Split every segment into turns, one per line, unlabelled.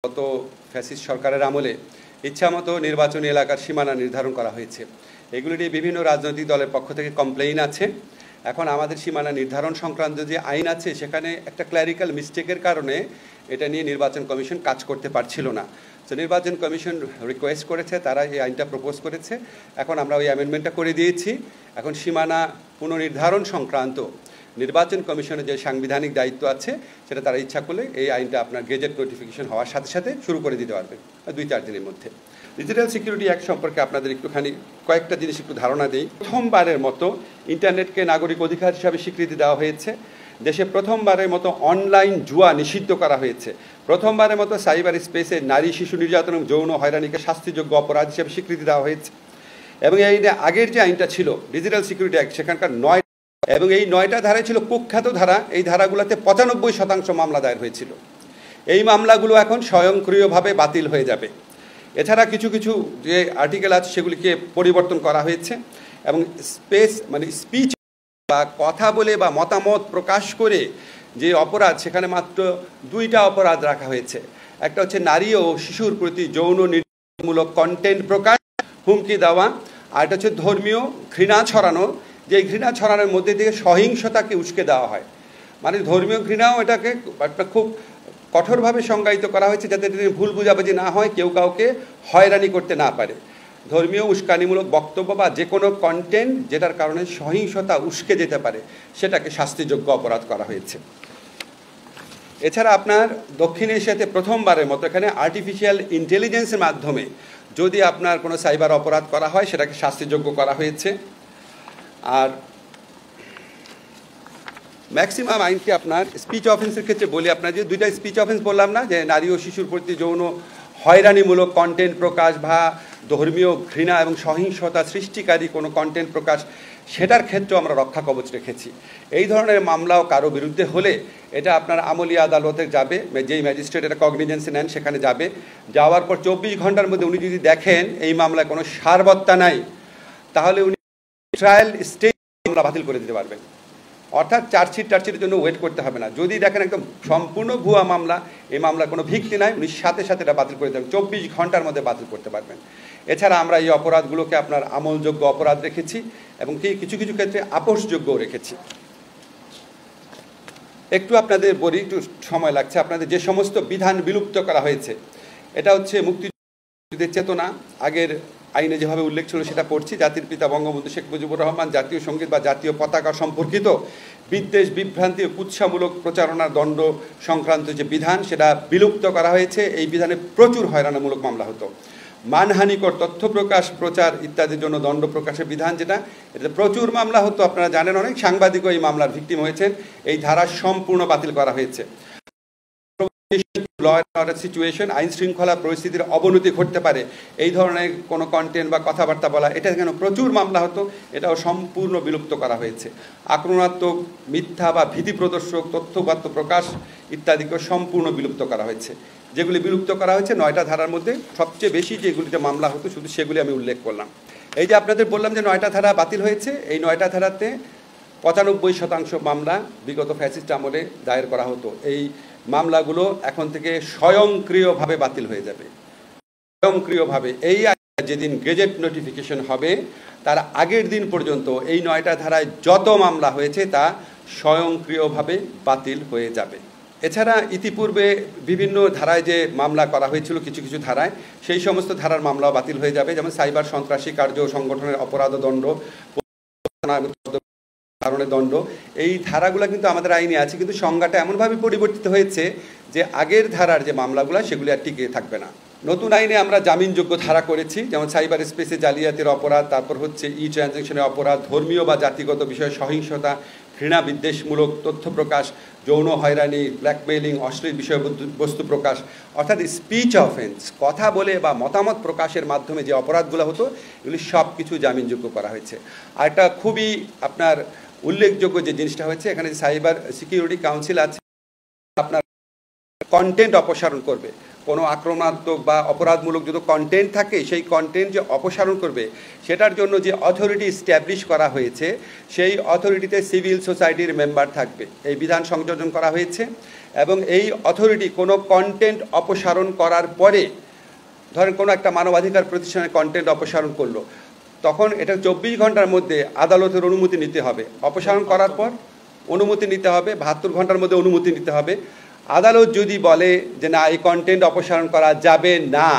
গত ফ্যাসিস্ট সরকারের আমলে ইচ্ছামতো নির্বাচনী এলাকার সীমানা নির্ধারণ করা হয়েছে। এগুলি নিয়ে বিভিন্ন রাজনৈতিক দলের পক্ষ থেকে কমপ্লেইন আছে। এখন আমাদের সীমানা নির্ধারণ সংক্রান্ত যে আইন আছে সেখানে একটা ক্ল্যারিক্যাল মিস্টেকের কারণে এটা নিয়ে নির্বাচন কমিশন কাজ করতে পারছিল না। তো নির্বাচন কমিশন রিকোয়েস্ট করেছে, তারা এই আইনটা প্রপোজ করেছে। এখন আমরা ওই অ্যামেন্ডমেন্টটা করে দিয়েছি। এখন সীমানা পুনর্নির্ধারণ সংক্রান্ত নির্বাচন কমিশনের যে সাংবিধানিক দায়িত্ব আছে সেটা তারা ইচ্ছা করলে এই আইনটা আপনার গেজেট নোটিফিকেশন হওয়ার সাথে সাথে শুরু করে দিতে পারবেন 2-4 দিনের মধ্যে। ডিজিটাল সিকিউরিটি অ্যাক্ট সম্পর্কে আপনাদের একটুখানি কয়েকটা জিনিস একটু ধারণা দিই। প্রথমবারের মতো ইন্টারনেটকে নাগরিক অধিকার হিসাবে স্বীকৃতি দেওয়া হয়েছে। দেশে প্রথমবারের মতো অনলাইন জুয়া নিষিদ্ধ করা হয়েছে। প্রথমবারের মতো সাইবার স্পেসে নারী শিশু নির্যাতন এবং যৌন হয়রানিকে শাস্তিযোগ্য অপরাধ হিসেবে স্বীকৃতি দেওয়া হয়েছে। এবং এই আগের যে আইনটা ছিল ডিজিটাল সিকিউরিটি অ্যাক্ট, সেখানকার 9 এবং এই 9টা ধারায় ছিল কুখ্যাত ধারা। এই ধারাগুলোতে 95% মামলা দায়ের হয়েছিল। এই মামলাগুলো এখন স্বয়ংক্রিয়ভাবে বাতিল হয়ে যাবে। এছাড়া কিছু কিছু যে আর্টিকেল আছে সেগুলিকে পরিবর্তন করা হয়েছে এবং স্পিচ বা কথা বলে বা মতামত প্রকাশ করে যে অপরাধ, সেখানে মাত্র 2টা অপরাধ রাখা হয়েছে। একটা হচ্ছে নারী ও শিশুর প্রতি যৌন নির্যাতনমূলক কন্টেন্ট প্রকাশ, হুমকি দেওয়া। আর এটা হচ্ছে ধর্মীয় ঘৃণা ছড়ানো, যে ঘৃণা ছড়ানোর মধ্যে দিয়ে সহিংসতাকে উস্কে দেওয়া হয়। মানে ধর্মীয় ঘৃণাও এটাকে একটা খুব কঠোরভাবে সংজ্ঞায়িত করা হয়েছে যাতে ভুল বুঝাবুঝি না হয়, কেউ কাউকে হয়রানি করতে না পারে। ধর্মীয় উস্কানিমূলক বক্তব্য বা যে কোনো কন্টেন্ট যেটার কারণে সহিংসতা উস্কে যেতে পারে সেটাকে শাস্তিযোগ্য অপরাধ করা হয়েছে। এছাড়া আপনার দক্ষিণ এশিয়াতে প্রথমবারের মতো এখানে আর্টিফিশিয়াল ইন্টেলিজেন্সের মাধ্যমে যদি আপনার কোনো সাইবার অপরাধ করা হয় সেটাকে শাস্তিযোগ্য করা হয়েছে। আর ম্যাক্সিমাম আইনকে আপনার স্পিচ অফেন্সের ক্ষেত্রে বলি, আপনার যে 2টা স্পিচ অফেন্স বললাম না, যে নারী ও শিশুর প্রতি যৌন হয়রানিমূলক কন্টেন্ট প্রকাশ বা ধর্মীয় ঘৃণা এবং সহিংসতা সৃষ্টিকারী কোনো কন্টেন্ট প্রকাশ, সেটার ক্ষেত্রেও আমরা রক্ষা কবচ রেখেছি। এই ধরনের মামলাও কারো বিরুদ্ধে হলে এটা আপনার আমলিয়া আদালতে যাবে, যেই ম্যাজিস্ট্রেট এটা কগনিজেন্সে নেন সেখানে যাবে। যাওয়ার পর 24 ঘন্টার মধ্যে উনি যদি দেখেন এই মামলায় কোনো সারবত্তা নাই, তাহলে উনি ট্রায়াল স্টেজ মামলা বাতিল করে দিতে পারবেন। অর্থাৎ চার্জশিটের জন্য ওয়েট করতে হবে না। যদি দেখেন একদম সম্পূর্ণ ভুয়া মামলা, এই মামলার কোনো ভিত্তি নাই, উনি সাথে সাথে এটা বাতিল করে দেবেন, 24 ঘন্টার মধ্যে বাতিল করতে পারবেন। এছাড়া আমরা এই অপরাধগুলোকে আপনার আমলযোগ্য অপরাধ রেখেছি এবং কিছু কিছু ক্ষেত্রে আপোষযোগ্যও রেখেছি। একটু আপনাদের বলি, একটু সময় লাগছে। আপনাদের যে সমস্ত বিধান বিলুপ্ত করা হয়েছে, এটা হচ্ছে মুক্তিযুদ্ধের চেতনা, আগের আইনে যেভাবে উল্লেখ ছিল সেটা পড়ছি। জাতির পিতা বঙ্গবন্ধু শেখ মুজিবুর রহমান জাতীয় সঙ্গীত বা জাতীয় পতাকা সম্পর্কিত বিদ্বেষ বিভ্রান্তি ও কুৎসামূলক প্রচারণার দণ্ড সংক্রান্ত যে বিধান সেটা বিলুপ্ত করা হয়েছে। এই বিধানে প্রচুর হয়রানিমূলক মামলা হতো। মানহানিকর তথ্য প্রকাশ, প্রচার ইত্যাদির জন্য দণ্ড প্রকাশের বিধান, যেটা এতে প্রচুর মামলা হতো। আপনারা জানেন অনেক সাংবাদিকও এই মামলার ভিকটিম হয়েছেন। এই ধারা সম্পূর্ণ বাতিল করা হয়েছে। ল অ্যান্ড অর্ডার সিচুয়েশন, আইন শৃঙ্খলা পরিস্থিতির অবনতি ঘটতে পারে এই ধরনের কোনো কন্টেন্ট বা কথাবার্তা বলা, এটা কেন প্রচুর মামলা হতো, এটাও সম্পূর্ণ বিলুপ্ত করা হয়েছে। আক্রমণাত্মক, মিথ্যা বা ভীতি প্রদর্শক তথ্যবার্ত প্রকাশ ইত্যাদিকে সম্পূর্ণ বিলুপ্ত করা হয়েছে। যেগুলি বিলুপ্ত করা হয়েছে 9টা ধারার মধ্যে সবচেয়ে বেশি যেগুলিতে মামলা হতো শুধু সেগুলি আমি উল্লেখ করলাম। এই যে আপনাদের বললাম যে 9টা ধারা বাতিল হয়েছে, এই 9টা ধারাতে 95% মামলা বিগত ফ্যাসিস্ট আমলে দায়ের করা হতো। এই মামলাগুলো এখন থেকে স্বয়ংক্রিয়ভাবে বাতিল হয়ে যাবে। স্বয়ংক্রিয়ভাবে এই যেদিন গেজেট নোটিফিকেশন হবে তার আগের দিন পর্যন্ত এই 9টা ধারায় যত মামলা হয়েছে তা স্বয়ংক্রিয়ভাবে বাতিল হয়ে যাবে। এছাড়া ইতিপূর্বে বিভিন্ন ধারায় যে মামলা করা হয়েছিল কিছু কিছু ধারায়, সেই সমস্ত ধারার মামলাও বাতিল হয়ে যাবে। যেমন সাইবার সন্ত্রাসী কার্য সংগঠনের অপরাধ দণ্ড, কারণে দণ্ড, এই ধারাগুলো কিন্তু আমাদের আইনে আছে, কিন্তু সংজ্ঞাটা এমনভাবে পরিবর্তিত হয়েছে যে আগের ধারার যে মামলাগুলো সেগুলি আর টিকে থাকবে না। নতুন আইনে আমরা জামিনযোগ্য ধারা করেছি, যেমন সাইবার স্পেসে জালিয়াতির অপরাধ, তারপর হচ্ছে ট্রানজ্যাকশনের অপরাধ, ধর্মীয় বা জাতিগত বিষয়ে সহিংসতা, ঘৃণা বিদ্বেষমূলক তথ্য প্রকাশ, যৌন হয়রানি, ব্ল্যাকমেইলিং, অশ্লীল বিষয়বস্তু প্রকাশ, অর্থাৎ স্পিচ অফেন্স, কথা বলে বা মতামত প্রকাশের মাধ্যমে যে অপরাধগুলো হতো এগুলি সব কিছু জামিনযোগ্য করা হয়েছে। আর একটা খুবই আপনার উল্লেখযোগ্য যে জিনিসটা হয়েছে, এখানে সাইবার সিকিউরিটি কাউন্সিল আছে, আপনার কন্টেন্ট অপসারণ করবে। কোনো আক্রমণাত্মক বা অপরাধমূলক যদি কন্টেন্ট থাকে সেই কন্টেন্ট যে অপসারণ করবে সেটার জন্য যে অথরিটি এস্টাবলিশ করা হয়েছে সেই অথরিটিতে সিভিল সোসাইটির মেম্বার থাকবে। এই বিধান সংযোজন করা হয়েছে এবং এই অথরিটি কোনো কন্টেন্ট অপসারণ করার পরে, ধরেন কোনো একটা মানবাধিকার প্রতিষ্ঠানের কন্টেন্ট অপসারণ করলো, তখন এটা 24 ঘন্টার মধ্যে আদালতের অনুমতি নিতে হবে। অপসারণ করার পর অনুমতি নিতে হবে, 72 ঘন্টার মধ্যে অনুমতি নিতে হবে। আদালত যদি বলে যে না, এই কন্টেন্ট অপসারণ করা যাবে না,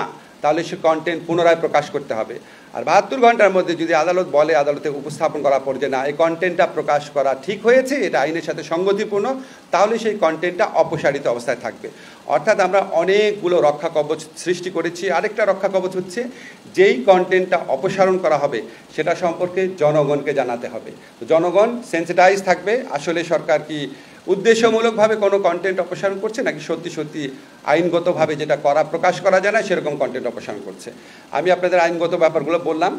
তাহলে সে কন্টেন্ট পুনরায় প্রকাশ করতে হবে। আর 72 ঘন্টার মধ্যে যদি আদালত বলে, আদালতে উপস্থাপন করার পর যে না, এই কন্টেন্টটা প্রকাশ করা ঠিক হয়েছে, এটা আইনের সাথে সঙ্গতিপূর্ণ, তাহলে সেই কন্টেন্টটা অপসারিত অবস্থায় থাকবে। অর্থাৎ আমরা অনেকগুলো রক্ষা কবচ সৃষ্টি করেছি। আরেকটা রক্ষা কবচ হচ্ছে, যেই কন্টেন্টটা অপসারণ করা হবে সেটা সম্পর্কে জনগণকে জানাতে হবে। তো জনগণ সেন্সিটাইজ থাকবে, আসলে সরকার কি উদ্দেশ্যমূলকভাবে কোনো কন্টেন্ট অপসারণ করছে, নাকি সত্যি সত্যি আইনগতভাবে যেটা প্রকাশ করা যায় না সেরকম কন্টেন্ট অপসারণ করছে। আমি আপনাদের আইনগত ব্যাপারগুলো বললাম।